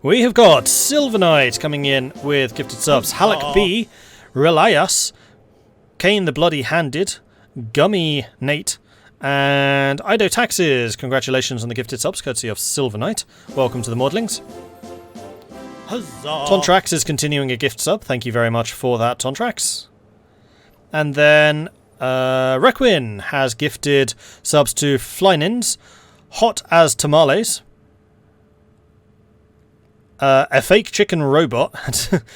We have got Silver Knight coming in with gifted subs. Halleck B, Relias, Kane the Bloody Handed, Gummy Nate, and Ido Taxes. Congratulations on the gifted subs, courtesy of Silver Knight. Welcome to the Maudlings. Huzzah! Tontrax is continuing a gift sub. Thank you very much for that, Tontrax. And then Requin has gifted subs to Flynins, Hot as Tamales, a fake chicken robot.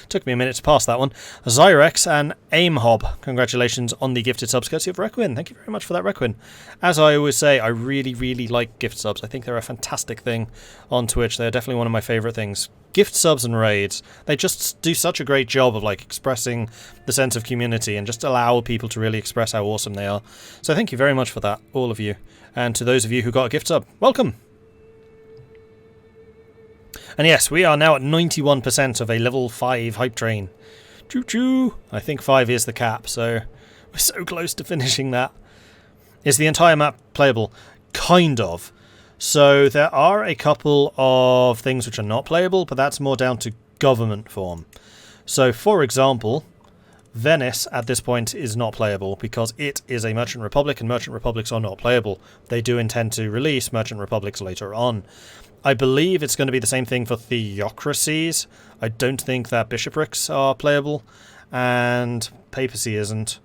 Took me a minute to pass that one. Zyrex and Aimhob. Congratulations on the gifted subs courtesy of Requin. Thank you very much for that, Requin. As I always say, I really, really like gift subs. I think they're a fantastic thing on Twitch. They're definitely one of my favourite things. Gift subs and raids, they just do such a great job of expressing the sense of community and just allow people to really express how awesome they are. So thank you very much for that, all of you. And to those of you who got a gift sub, welcome! And yes, we are now at 91% of a level 5 hype train. Choo choo! I think 5 is the cap, so we're so close to finishing that. Is the entire map playable? Kind of. So there are a couple of things which are not playable, but that's more down to government form. So for example, Venice at this point is not playable because it is a Merchant Republic and Merchant Republics are not playable. They do intend to release Merchant Republics later on. I believe it's going to be the same thing for theocracies. I don't think that bishoprics are playable, and papacy isn't.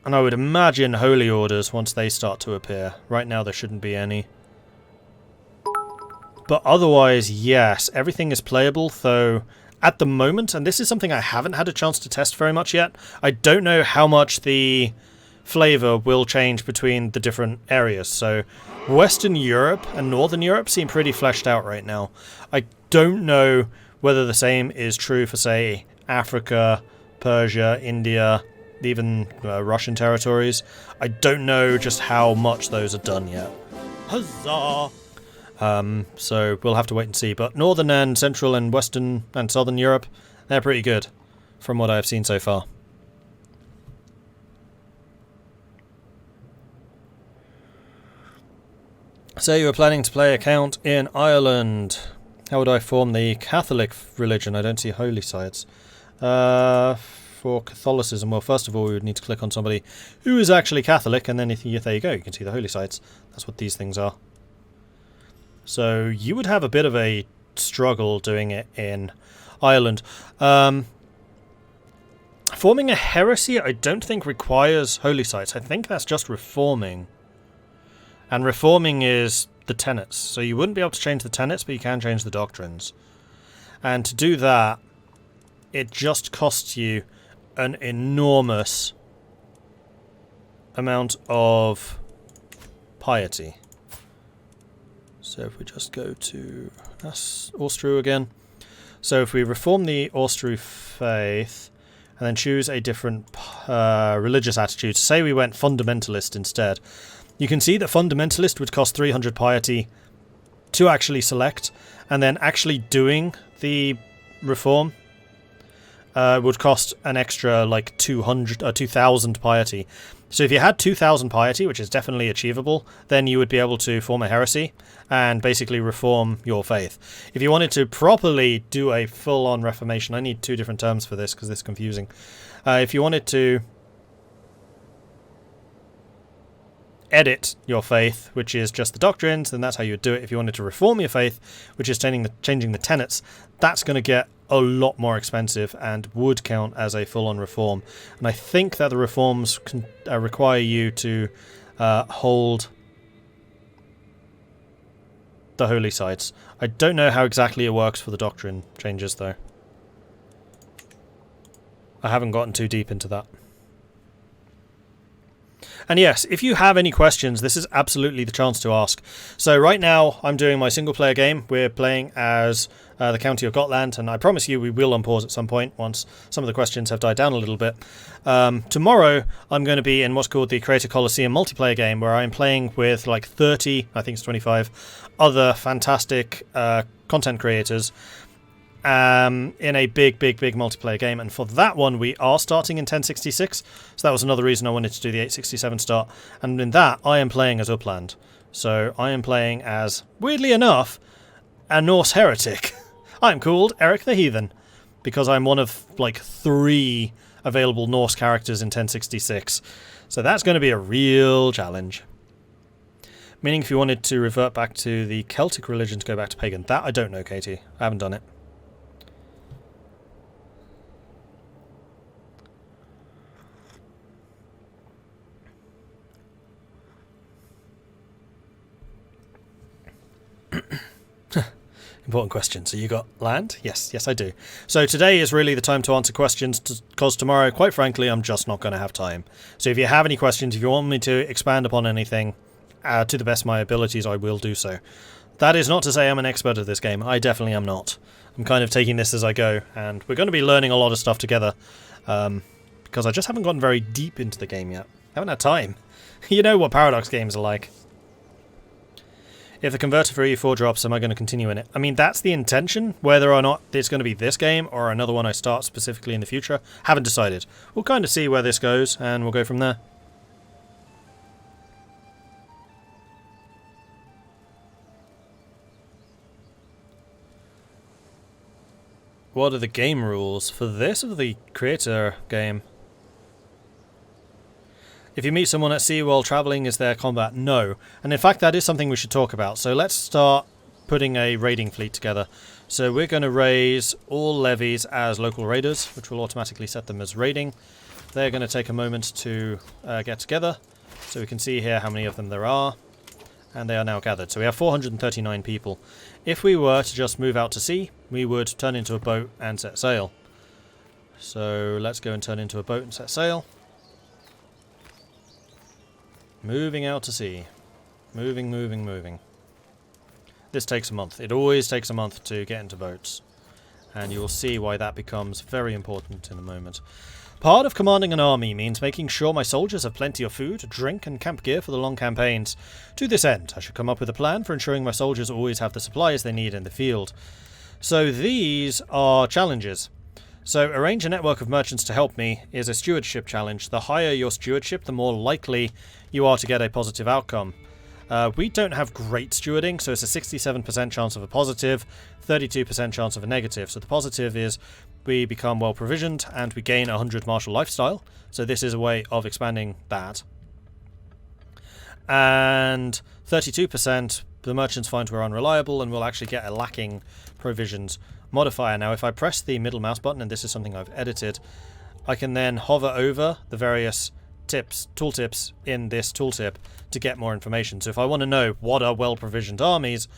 And I would imagine holy orders once they start to appear. Right now there shouldn't be any. But otherwise, yes, everything is playable, though at the moment, and this is something I haven't had a chance to test very much yet, I don't know how much the flavour will change between the different areas. So Western Europe and Northern Europe seem pretty fleshed out right now. I don't know whether the same is true for, say, Africa, Persia, India, even Russian territories. I don't know just how much those are done yet. Huzzah! So we'll have to wait and see. But Northern and Central and Western and Southern Europe, they're pretty good from what I've seen so far. So you were planning to play a count in Ireland. How would I form the Catholic religion? I don't see holy sites. For Catholicism, well, first of all, we would need to click on somebody who is actually Catholic, and then there you go, you can see the holy sites. That's what these things are. So you would have a bit of a struggle doing it in Ireland. Forming a heresy, I don't think requires holy sites. I think that's just reforming. And reforming is the tenets. So you wouldn't be able to change the tenets, but you can change the doctrines. And to do that, it just costs you an enormous amount of piety. So if we just go to Austru again. So if we reform the Austru faith and then choose a different religious attitude, say we went fundamentalist instead, you can see that fundamentalist would cost 300 piety to actually select, and then actually doing the reform would cost an extra 2,000 piety. So if you had 2,000 piety, which is definitely achievable, then you would be able to form a heresy and basically reform your faith. If you wanted to properly do a full-on reformation, I need two different terms for this because this is confusing. If you wanted to edit your faith, which is just the doctrines, then that's how you would do it. If you wanted to reform your faith, which is changing the tenets, that's going to get a lot more expensive and would count as a full-on reform. And I think that the reforms can require you to hold the holy sites. I don't know how exactly it works for the doctrine changes, though. I haven't gotten too deep into that. And yes, if you have any questions, this is absolutely the chance to ask. So right now, I'm doing my single-player game. We're playing as the County of Gotland, and I promise you we will unpause at some point once some of the questions have died down a little bit. Tomorrow, I'm going to be in what's called the Creator Colosseum multiplayer game, where I'm playing with 30, I think it's 25, other fantastic content creators in a big multiplayer game. And for that one, we are starting in 1066, so that was another reason I wanted to do the 867 start. And in that, I am playing as Upland. So I am playing as, weirdly enough, a Norse heretic. I'm called Eric the Heathen, because I'm one of, like, 3 available Norse characters in 1066. So that's going to be a real challenge. Meaning if you wanted to revert back to the Celtic religion to go back to pagan. That I don't know, Katie. I haven't done it. Important question. So you got land? Yes, yes I do. So today is really the time to answer questions, because tomorrow, quite frankly, I'm just not going to have time. So if you have any questions, if you want me to expand upon anything, to the best of my abilities, I will do so. That is not to say I'm an expert at this game. I definitely am not. I'm kind of taking this as I go, and we're going to be learning a lot of stuff together, because I just haven't gotten very deep into the game yet. I haven't had time. You know what Paradox games are like. If the converter for E4 drops, am I going to continue in it? I mean, that's the intention. Whether or not it's going to be this game or another one I start specifically in the future, haven't decided. We'll kind of see where this goes, and we'll go from there. What are the game rules for this or the creator game? If you meet someone at sea while travelling, is there combat? No. And in fact, that is something we should talk about. So let's start putting a raiding fleet together. So we're going to raise all levies as local raiders, which will automatically set them as raiding. They're going to take a moment to get together. So we can see here how many of them there are. And they are now gathered. So we have 439 people. If we were to just move out to sea, we would turn into a boat and set sail. So let's go and turn into a boat and set sail. Moving out to sea. Moving, moving, moving. This takes a month. It always takes a month to get into boats. And you will see why that becomes very important in a moment. Part of commanding an army means making sure my soldiers have plenty of food, drink, and camp gear for the long campaigns. To this end, I should come up with a plan for ensuring my soldiers always have the supplies they need in the field. So these are challenges. So arrange a network of merchants to help me is a stewardship challenge. The higher your stewardship, the more likely you are to get a positive outcome. We don't have great stewarding, so it's a 67% chance of a positive, 32% chance of a negative. So the positive is we become well provisioned and we gain 100 martial lifestyle. So this is a way of expanding that. And 32%, the merchants find we're unreliable and we'll actually get a lacking provisions modifier. Now if I press the middle mouse button, and this is something I've edited, I can then hover over the various tooltips in this tooltip to get more information. So if I want to know what are well-provisioned armies,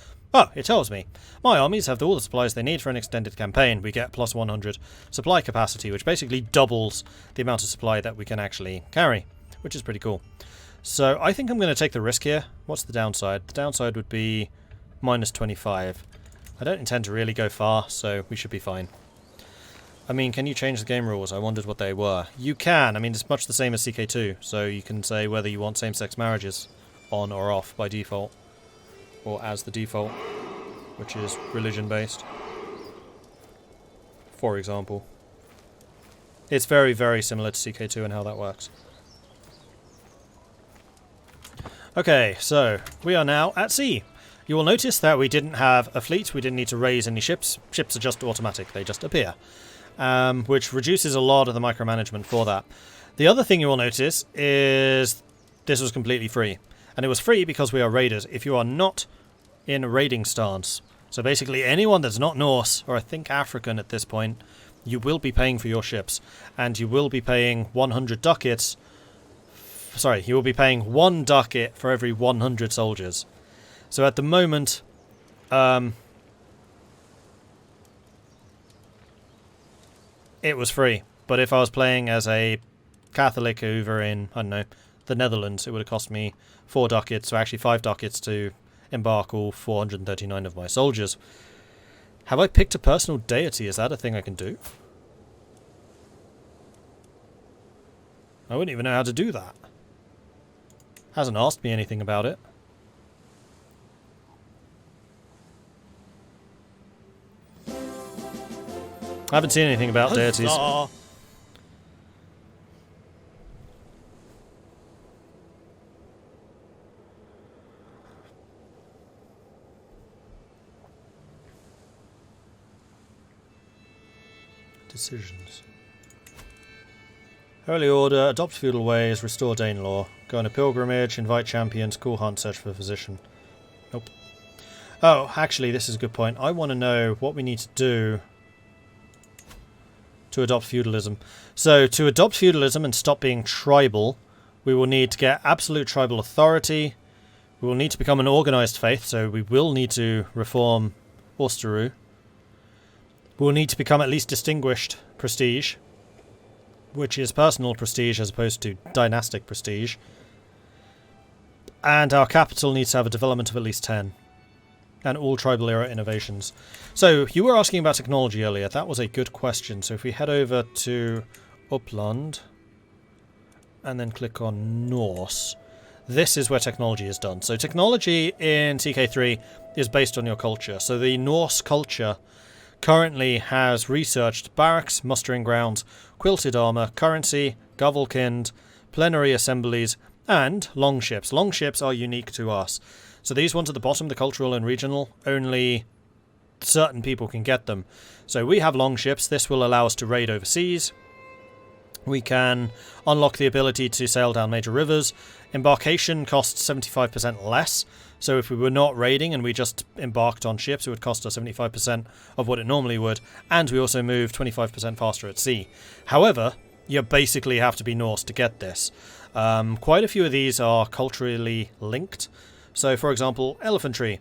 it tells me. My armies have all the supplies they need for an extended campaign. We get plus 100 supply capacity, which basically doubles the amount of supply that we can actually carry, which is pretty cool. So I think I'm going to take the risk here. What's the downside? The downside would be minus 25. I don't intend to really go far, so we should be fine. I mean, can you change the game rules? I wondered what they were. You can. I mean, it's much the same as CK2, so you can say whether you want same-sex marriages on or off by default, or as the default, which is religion-based, for example. It's very, very similar to CK2 and how that works. Okay, so we are now at sea. You will notice that we didn't have a fleet, we didn't need to raise any ships. Ships are just automatic, they just appear. Which reduces a lot of the micromanagement for that. The other thing you will notice is this was completely free. And it was free because we are raiders. If you are not in a raiding stance, so basically anyone that's not Norse, or I think African at this point, you will be paying for your ships. And you will be paying 100 ducats. Sorry, you will be paying 1 ducat for every 100 soldiers. So at the moment, it was free. But if I was playing as a Catholic over in, I don't know, the Netherlands, it would have cost me 4 ducats, or actually 5 ducats to embark all 439 of my soldiers. Have I picked a personal deity? Is that a thing I can do? I wouldn't even know how to do that. Hasn't asked me anything about it. I haven't seen anything about deities. Huzzah! decisions. Holy Order, adopt feudal ways, restore Danelaw. Go on a pilgrimage, invite champions, cool hunt, search for a physician. Nope. Oh, actually, this is a good point. I want to know what we need to do to adopt feudalism. So, to adopt feudalism and stop being tribal, we will need to get absolute tribal authority. We will need to become an organised faith, so we will need to reform Austerou. We will need to become at least distinguished prestige, which is personal prestige as opposed to dynastic prestige. And our capital needs to have a development of at least 10. And all tribal era innovations. So, you were asking about technology earlier. That was a good question. So if we head over to Uppland and then click on Norse, this is where technology is done. So technology in TK3 is based on your culture. So the Norse culture currently has researched barracks, mustering grounds, quilted armour, currency, Govelkind, plenary assemblies, and longships. Longships are unique to us. So these ones at the bottom, the cultural and regional, only certain people can get them. So we have longships. This will allow us to raid overseas. We can unlock the ability to sail down major rivers. Embarkation costs 75% less. So if we were not raiding and we just embarked on ships, it would cost us 75% of what it normally would. And we also move 25% faster at sea. However, you basically have to be Norse to get this. Quite a few of these are culturally linked. So, for example, elephantry.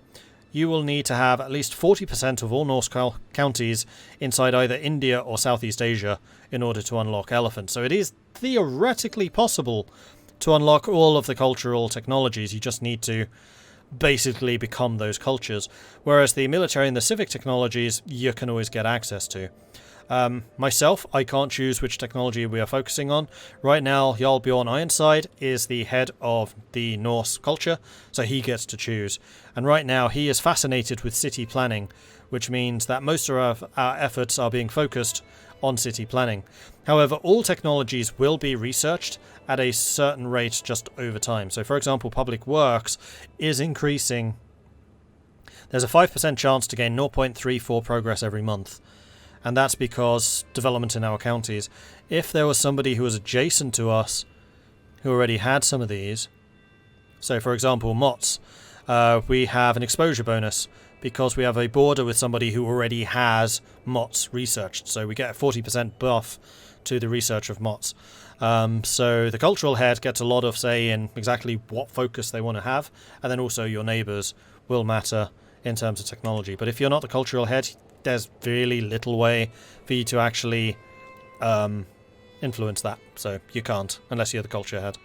You will need to have at least 40% of all Norse counties inside either India or Southeast Asia in order to unlock elephants. So it is theoretically possible to unlock all of the cultural technologies. You just need to basically become those cultures. Whereas the military and the civic technologies, you can always get access to. Myself, I can't choose which technology we are focusing on. Right now, Jarl Bjorn Ironside is the head of the Norse culture, so he gets to choose. And right now, he is fascinated with city planning, which means that most of our efforts are being focused on city planning. However, all technologies will be researched at a certain rate just over time. So, for example, public works is increasing. There's a 5% chance to gain 0.34 progress every month. And that's because development in our counties. If there was somebody who was adjacent to us who already had some of these, so for example, Mott's, we have an exposure bonus because we have a border with somebody who already has Mott's researched. So we get a 40% buff to the research of Mott's. So the cultural head gets a lot of say in exactly what focus they want to have, and then also your neighbours will matter in terms of technology. But if you're not the cultural head, there's really little way for you to actually influence that. So you can't, unless you're the culture head.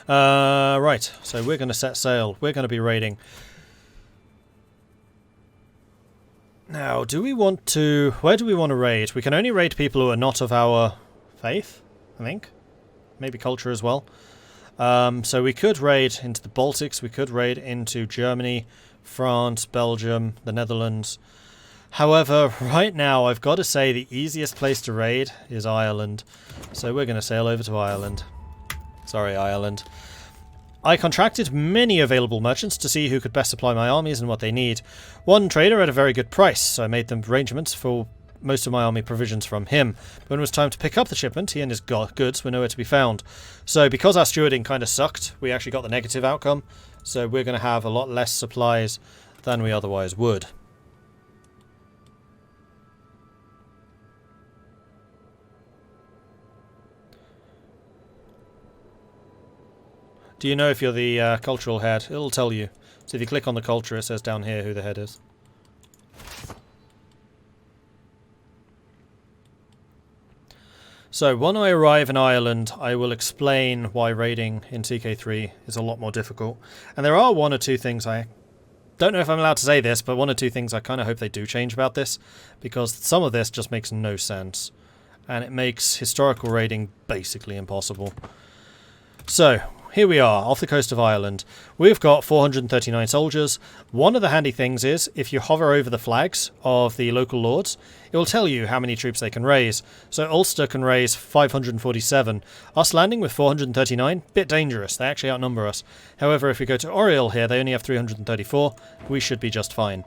Right, so we're going to set sail. We're going to be raiding. Now, do we want to... Where do we want to raid? We can only raid people who are not of our faith, I think. Maybe culture as well. So we could raid into the Baltics. We could raid into Germany, France, Belgium, the Netherlands. However, right now, I've got to say the easiest place to raid is Ireland. So we're going to sail over to Ireland. Sorry, Ireland. I contracted many available merchants to see who could best supply my armies and what they need. One trader at a very good price, so I made them arrangements for most of my army provisions from him. But when it was time to pick up the shipment, he and his goods were nowhere to be found. So because our stewarding kind of sucked, we actually got the negative outcome. So we're going to have a lot less supplies than we otherwise would. Do you know if you're the cultural head? It'll tell you. So if you click on the culture, it says down here who the head is. So when I arrive in Ireland, I will explain why raiding in TK3 is a lot more difficult. And there are one or two things I don't know if I'm allowed to say this, but one or two things I kind of hope they do change about this, because some of this just makes no sense. And it makes historical raiding basically impossible. So, here we are, off the coast of Ireland. We've got 439 soldiers. One of the handy things is, if you hover over the flags of the local lords, it will tell you how many troops they can raise. So Ulster can raise 547. Us landing with 439, bit dangerous, they actually outnumber us. However, if we go to Oriel here, they only have 334. We should be just fine.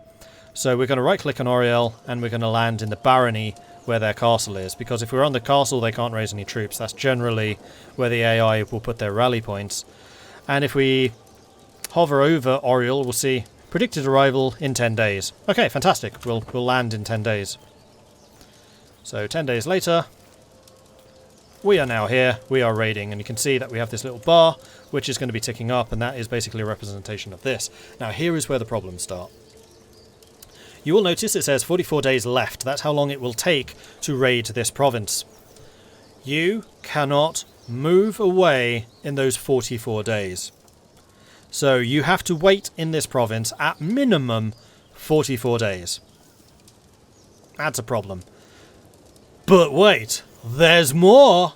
So we're going to right-click on Oriel, and we're going to land in the barony where their castle is, because if we're on the castle, they can't raise any troops. That's generally where the AI will put their rally points. And if we hover over Oriel, we'll see predicted arrival in 10 days. Okay, fantastic. We'll land in 10 days. So 10 days later, we are now here. We are raiding, and you can see that we have this little bar, which is going to be ticking up, and that is basically a representation of this. Now, here is where the problems start. You will notice it says 44 days left. That's how long it will take to raid this province. You cannot move away in those 44 days. So you have to wait in this province at minimum 44 days. That's a problem. But wait, there's more.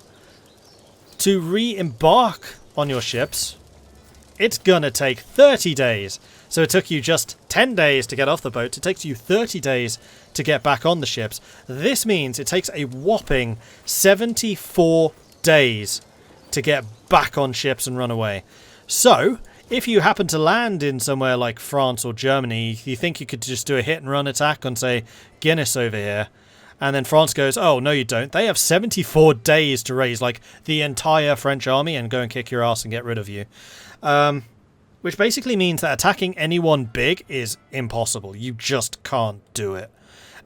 To re-embark on your ships, it's gonna take 30 days. So it took you just 10 days to get off the boat. It takes you 30 days to get back on the ships. This means it takes a whopping 74 days to get back on ships and run away. So, if you happen to land in somewhere like France or Germany, you think you could just do a hit and run attack on, say, Guinness over here. And then France goes, oh, no you don't. They have 74 days to raise, like, the entire French army and go and kick your ass and get rid of you. Which basically means that attacking anyone big is impossible. You just can't do it.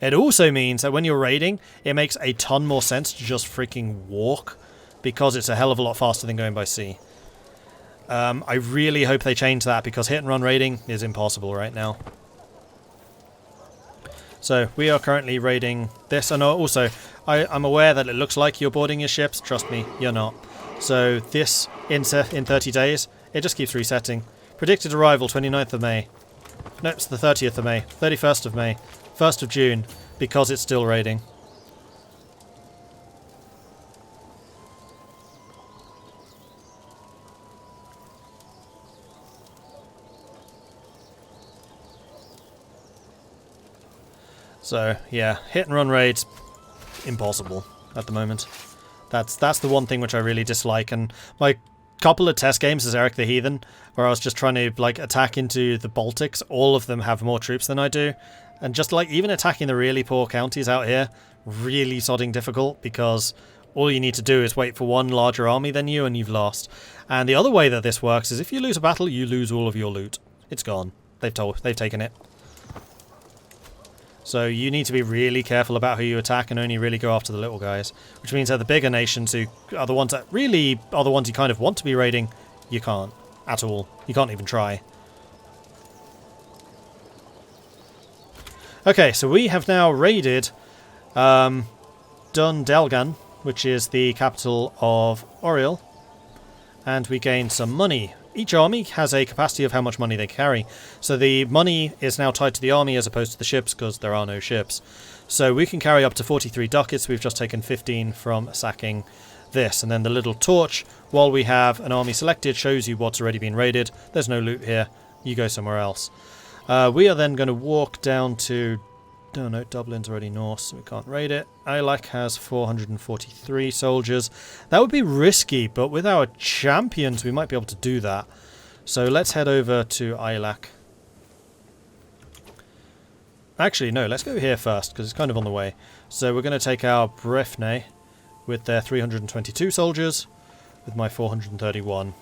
It also means that when you're raiding, it makes a ton more sense to just freaking walk, because it's a hell of a lot faster than going by sea. I really hope they change that, because hit and run raiding is impossible right now. So we are currently raiding this, and also I'm aware that it looks like you're boarding your ships. Trust me, you're not. So this in 30 days, it just keeps resetting. Predicted arrival 29th of May. No, it's the 30th of May, 31st of May, 1st of June, because it's still raiding. So, yeah, hit and run raids, impossible at the moment. That's the one thing which I really dislike, and my couple of test games as Eric the Heathen, where I was just trying to, like, attack into the Baltics, all of them have more troops than I do, and just, like, even attacking the really poor counties out here, really sodding difficult, because all you need to do is wait for one larger army than you, and you've lost. And the other way that this works is if you lose a battle, you lose all of your loot. It's gone. They've taken it. So you need to be really careful about who you attack and only really go after the little guys. Which means that the bigger nations, who are the ones that really are the ones you kind of want to be raiding, you can't at all. You can't even try. Okay, so we have now raided Dundelgan, which is the capital of Oriel. And we gained some money. Each army has a capacity of how much money they carry. So the money is now tied to the army as opposed to the ships, because there are no ships. So we can carry up to 43 ducats. We've just taken 15 from sacking this. And then the little torch, while we have an army selected, shows you what's already been raided. There's no loot here. You go somewhere else. We are then going to walk down to... Oh no, Dublin's already north, so we can't raid it. Eilac has 443 soldiers. That would be risky, but with our champions we might be able to do that. So let's head over to Eilac. Actually, no, let's go here first, because it's kind of on the way. So we're going to take our Brefne with their 322 soldiers, with my 431.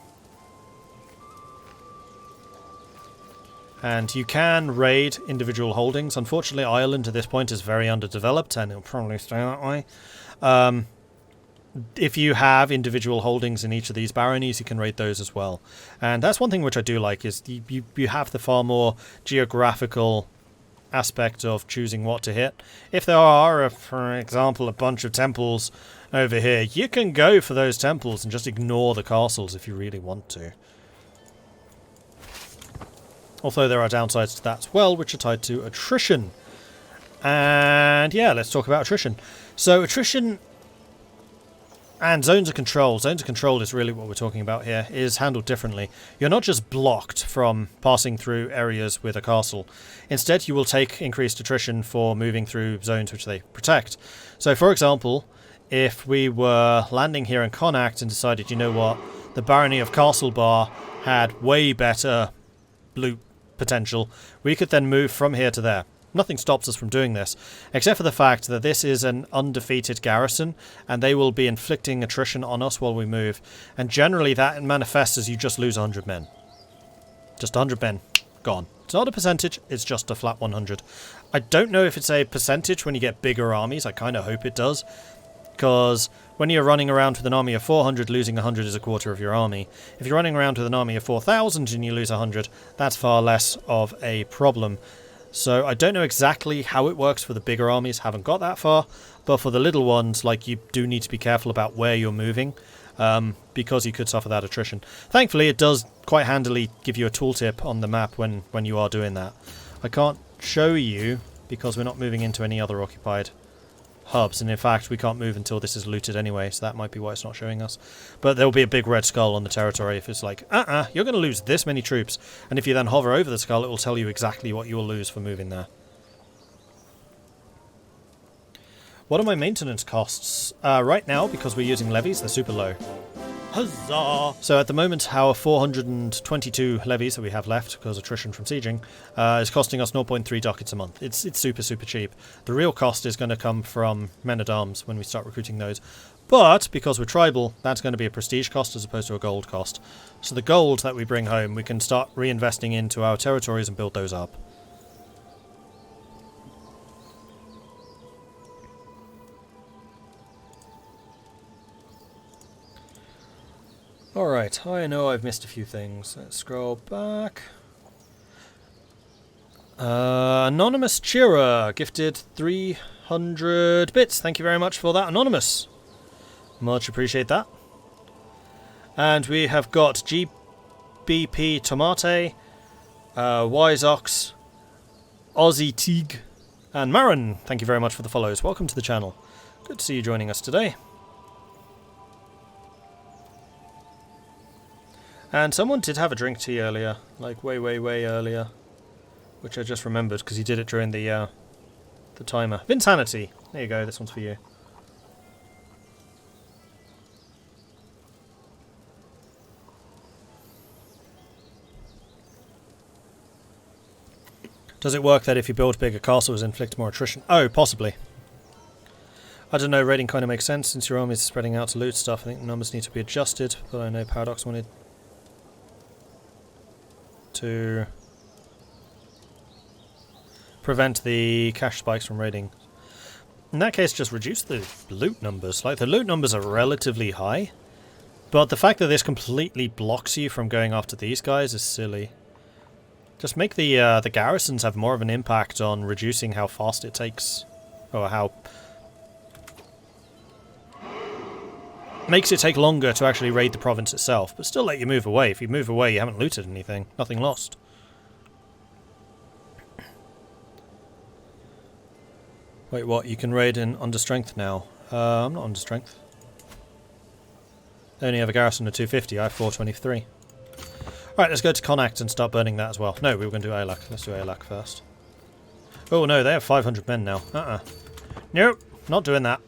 And you can raid individual holdings. Unfortunately, Ireland at this point is very underdeveloped, and it'll probably stay that way. If you have individual holdings in each of these baronies, you can raid those as well. And that's one thing which I do like, is you have the far more geographical aspect of choosing what to hit. If there are, for example, a bunch of temples over here, you can go for those temples and just ignore the castles if you really want to. Although there are downsides to that as well, which are tied to attrition. And yeah, let's talk about attrition. So attrition and zones of control. Zones of control is really what we're talking about here, is handled differently. You're not just blocked from passing through areas with a castle. Instead, you will take increased attrition for moving through zones which they protect. So for example, if we were landing here in Connacht and decided, you know what, the barony of Castlebar had way better loot potential, we could then move from here to there. nothing stops us from doing this, except for the fact that this is an undefeated garrison, and they will be inflicting attrition on us while we move. And generally that manifests as you just lose 100 men. Just 100 men. Gone. It's not a percentage, it's just a flat 100. I don't know if it's a percentage when you get bigger armies. I kind of hope it does. Because when you're running around with an army of 400, losing 100 is a quarter of your army. If you're running around with an army of 4,000 and you lose 100, that's far less of a problem. So I don't know exactly how it works for the bigger armies, haven't got that far. But for the little ones, like, you do need to be careful about where you're moving, because you could suffer that attrition. Thankfully, it does quite handily give you a tooltip on the map when you are doing that. I can't show you because we're not moving into any other occupied hubs, and in fact we can't move until this is looted anyway, so that might be why it's not showing us. But there will be a big red skull on the territory if it's like, you're going to lose this many troops, and if you then hover over the skull it will tell you exactly what you will lose for moving there. What are my maintenance costs? Right now, because we're using levies, they're super low. Huzzah! So at the moment, our 422 levies that we have left, because attrition from sieging, is costing us 0.3 ducats a month. It's super, super cheap. The real cost is going to come from men-at-arms when we start recruiting those. But, because we're tribal, that's going to be a prestige cost as opposed to a gold cost. So the gold that we bring home, we can start reinvesting into our territories and build those up. Alright, I know I've missed a few things. Let's scroll back. Anonymous Cheerer gifted 300 bits. Thank you very much for that, Anonymous. Much appreciate that. And we have got GBP Tomate, Wise Ox, Aussie Teague, and Marin. Thank you very much for the follows. Welcome to the channel. Good to see you joining us today. And someone did have a drink tea earlier, like way earlier, which I just remembered because he did it during the timer. Vinsanity, there you go. This one's for you. Does it work that if you build bigger castles, inflict more attrition? Oh, possibly. I don't know. Raiding kind of makes sense since your army is spreading out to loot stuff. I think the numbers need to be adjusted, but I know Paradox wanted to prevent the cash spikes from raiding. In that case, just reduce the loot numbers. Like, the loot numbers are relatively high, but the fact that this completely blocks you from going after these guys is silly. Just make the garrisons have more of an impact on reducing how fast it takes, or how makes it take longer to actually raid the province itself, but still let you move away. If you move away, you haven't looted anything. Nothing lost. Wait, what? You can raid in under strength now. I'm not under strength. I only have a garrison of 250. I have 423. Alright, let's go to Connacht and start burning that as well. No, we were going to do Ailak. Let's do Ailak first. Oh no, they have 500 men now. Nope, not doing that.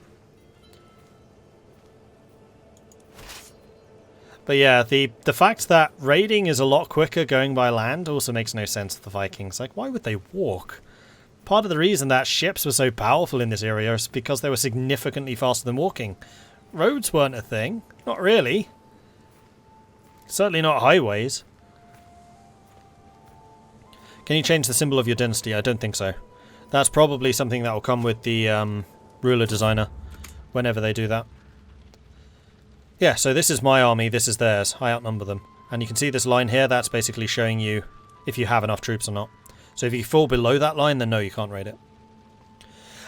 But yeah, the fact that raiding is a lot quicker going by land also makes no sense to the Vikings. Like, why would they walk? Part of the reason that ships were so powerful in this area is because they were significantly faster than walking. Roads weren't a thing. Not really. Certainly not highways. Can you change the symbol of your dynasty? I don't think so. That's probably something that will come with the ruler designer whenever they do that. Yeah, so this is my army, this is theirs. I outnumber them. And you can see this line here, that's basically showing you if you have enough troops or not. So if you fall below that line, then no, you can't raid it.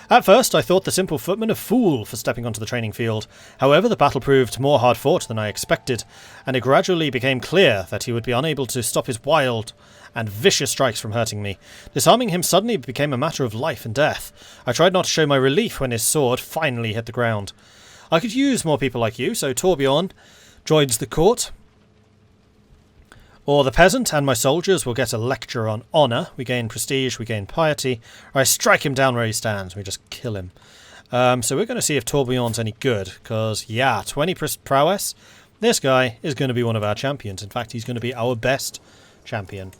At first, I thought the simple footman a fool for stepping onto the training field. However, the battle proved more hard-fought than I expected, and it gradually became clear that he would be unable to stop his wild and vicious strikes from hurting me. Disarming him suddenly became a matter of life and death. I tried not to show my relief when his sword finally hit the ground. I could use more people like you, so Torbjorn joins the court. Or the peasant and my soldiers will get a lecture on honour. We gain prestige, we gain piety. Or I strike him down where he stands, we just kill him. So we're going to see if Torbjorn's any good, because, yeah, 20 prowess. This guy is going to be one of our champions. In fact, he's going to be our best champion.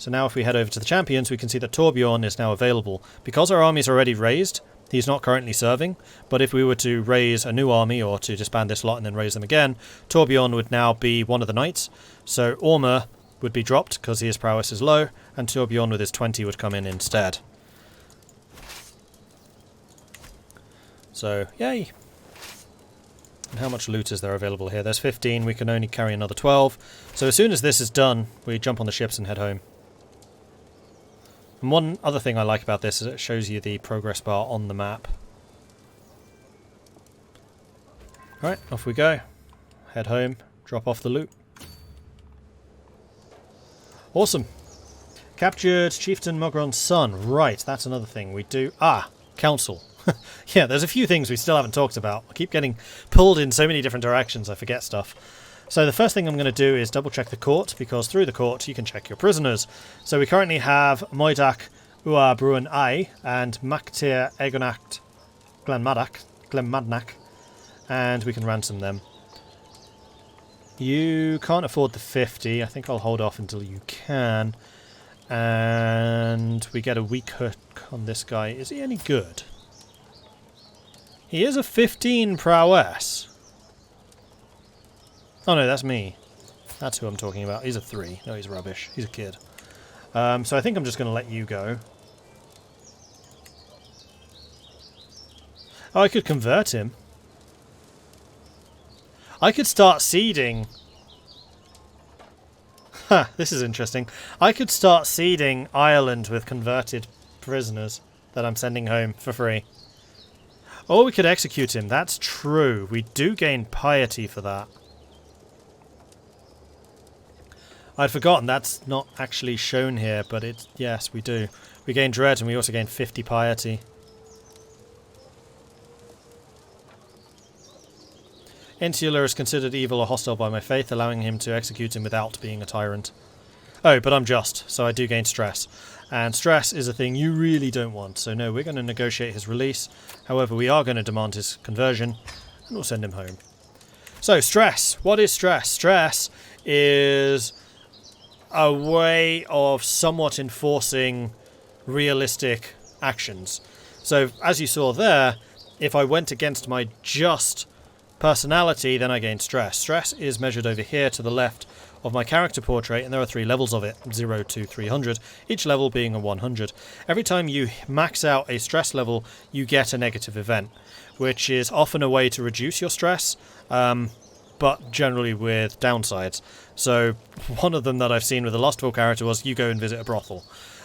So now if we head over to the champions, we can see that Torbjorn is now available. Because our armies are already raised, he's not currently serving, but if we were to raise a new army or to disband this lot and then raise them again, Torbjorn would now be one of the knights. So Orma would be dropped because his prowess is low, and Torbjorn with his 20 would come in instead. So, yay! And how much loot is there available here? There's 15, we can only carry another 12. So as soon as this is done, we jump on the ships and head home. And one other thing I like about this is it shows you the progress bar on the map. Alright, off we go. Head home, drop off the loot. Awesome. Captured Chieftain Mogron's son. Right, that's another thing we do. Ah, council. Yeah, there's a few things we still haven't talked about. I keep getting pulled in so many different directions, I forget stuff. So the first thing I'm going to do is double check the court, because through the court you can check your prisoners. So we currently have Moidak Ua Bruin Ai and Mactir Egonacht Glenmadnak, and we can ransom them. You can't afford the 50. I think I'll hold off until you can. And we get a weak hook on this guy. Is he any good? He is a 15 prowess. Oh no, that's me. That's who I'm talking about. He's a 3. No, he's rubbish. He's a kid. So I think I'm just going to let you go. Oh, I could convert him. I could start seeding. Ha, this is interesting. I could start seeding Ireland with converted prisoners that I'm sending home for free. Or we could execute him. That's true. We do gain piety for that. I'd forgotten that's not actually shown here, but it's... yes, we do. We gain dread and we also gain 50 piety. Insular is considered evil or hostile by my faith, allowing him to execute him without being a tyrant. Oh, but I'm just, so I do gain stress. And stress is a thing you really don't want, so no, we're going to negotiate his release. However, we are going to demand his conversion, and we'll send him home. So, stress. What is stress? Stress is a way of somewhat enforcing realistic actions. So, as you saw there, if I went against my just personality, then I gain stress. Stress is measured over here to the left of my character portrait, and there are 3 levels of it, 0 to 300, each level being a 100. Every time you max out a stress level, you get a negative event, which is often a way to reduce your stress, but generally with downsides. So one of them that I've seen with a Lustful character was you go and visit a brothel.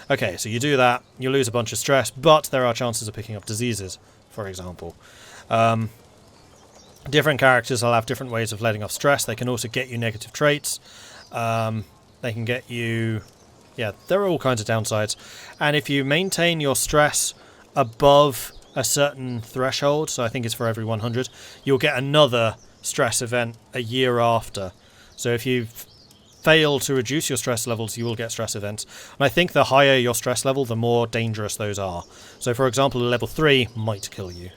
Okay, so you do that, you lose a bunch of stress, but there are chances of picking up diseases, for example. Different characters will have different ways of letting off stress. They can also get you negative traits. They can get you... yeah, there are all kinds of downsides. And if you maintain your stress above a certain threshold, so I think it's for every 100, you'll get another stress event a year after. So if you fail to reduce your stress levels, you will get stress events. And I think the higher your stress level, the more dangerous those are. So for example, a level 3 might kill you.